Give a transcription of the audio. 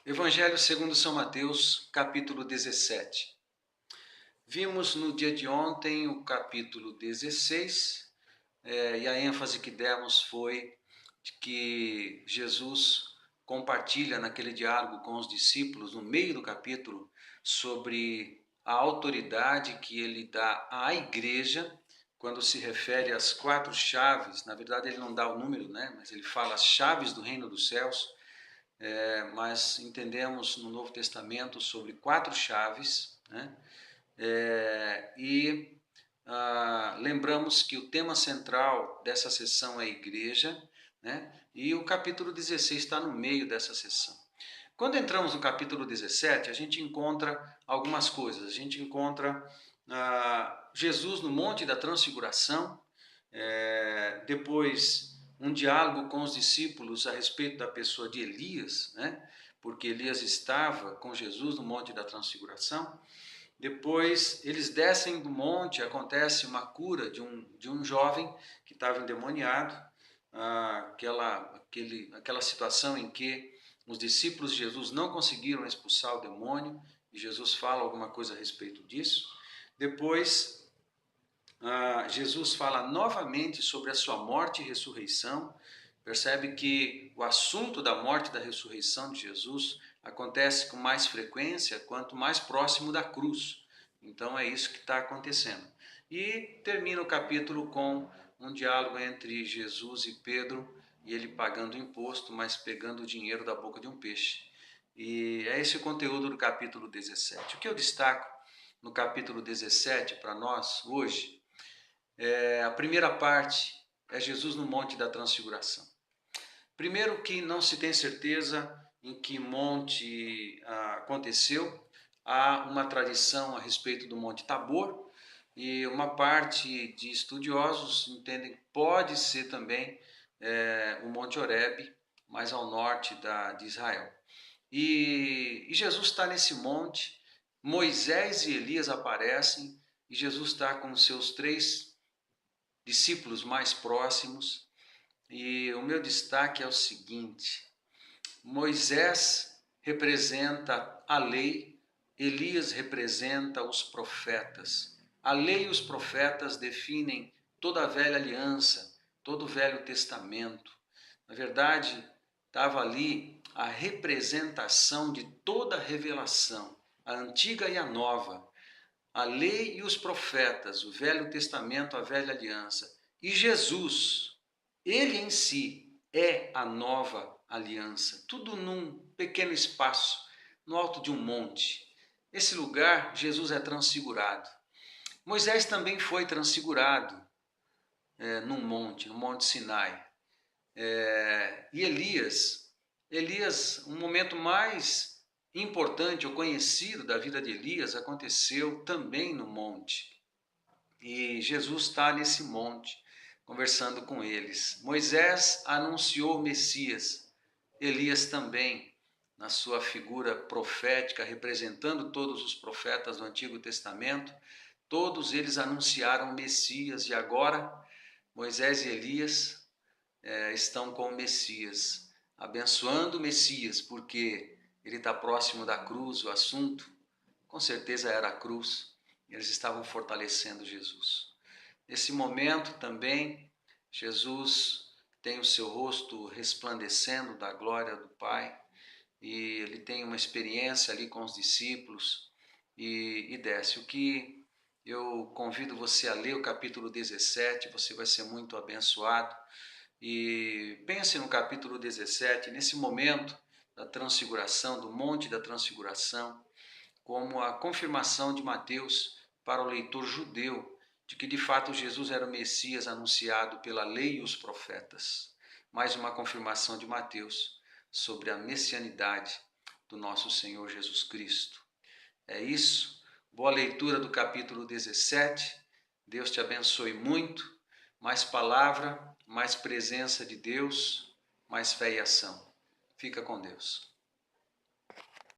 Evangelho segundo São Mateus, capítulo 17. Vimos no dia de ontem o capítulo 16, e a ênfase que demos foi de que Jesus compartilha naquele diálogo com os discípulos, no meio do capítulo, sobre a autoridade que ele dá à igreja, quando se refere às 4 chaves. Na verdade ele não dá o número, mas ele fala as chaves do reino dos céus. Mas entendemos no Novo Testamento sobre 4 chaves, lembramos que o tema central dessa sessão é a igreja, e o capítulo 16 está no meio dessa sessão. Quando entramos no capítulo 17, a gente encontra algumas coisas. A gente encontra Jesus no Monte da Transfiguração, depois um diálogo com os discípulos a respeito da pessoa de Elias, porque Elias estava com Jesus no Monte da Transfiguração. Depois eles descem do monte, acontece uma cura de um jovem que estava endemoniado, aquela situação em que os discípulos de Jesus não conseguiram expulsar o demônio, e Jesus fala alguma coisa a respeito disso. Depois Jesus fala novamente sobre a sua morte e ressurreição. Percebe que o assunto da morte e da ressurreição de Jesus acontece com mais frequência quanto mais próximo da cruz. Então é isso que está acontecendo. E termina o capítulo com um diálogo entre Jesus e Pedro, e ele pagando imposto, mas pegando o dinheiro da boca de um peixe. E é esse o conteúdo do capítulo 17. O que eu destaco no capítulo 17 para nós hoje, a primeira parte é Jesus no Monte da Transfiguração. Primeiro que não se tem certeza em que monte aconteceu. Há uma tradição a respeito do Monte Tabor, e uma parte de estudiosos entendem que pode ser também o Monte Horebe, mais ao norte de Israel. E Jesus está nesse monte, Moisés e Elias aparecem, e Jesus está com os seus 3 discípulos mais próximos. E o meu destaque é o seguinte: Moisés representa a lei, Elias representa os profetas. A lei e os profetas definem toda a velha aliança, todo o Velho Testamento. Na verdade, estava ali a representação de toda a revelação, a antiga e a nova. A lei e os profetas, o Velho Testamento, a velha aliança. E Jesus, ele em si é a nova aliança. Tudo num pequeno espaço, no alto de um monte. Nesse lugar, Jesus é transfigurado. Moisés também foi transfigurado num monte, no Monte Sinai. E Elias, um momento mais importante ou conhecido da vida de Elias aconteceu também no monte. E Jesus está nesse monte, conversando com eles. Moisés anunciou o Messias, Elias também, na sua figura profética, representando todos os profetas do Antigo Testamento. Todos eles anunciaram o Messias, e agora Moisés e Elias estão com o Messias, abençoando o Messias, porque ele está próximo da cruz. O assunto, com certeza, era a cruz. Eles estavam fortalecendo Jesus. Nesse momento também, Jesus tem o seu rosto resplandecendo da glória do Pai, e ele tem uma experiência ali com os discípulos e desce. O que eu convido você a ler o capítulo 17, você vai ser muito abençoado. E pense no capítulo 17, nesse momento da transfiguração, do Monte da Transfiguração, como a confirmação de Mateus para o leitor judeu de que de fato Jesus era o Messias anunciado pela lei e os profetas. Mais uma confirmação de Mateus sobre a messianidade do nosso Senhor Jesus Cristo. É isso. Boa leitura do capítulo 17. Deus te abençoe muito. Mais palavra, mais presença de Deus, mais fé e ação. Fica com Deus.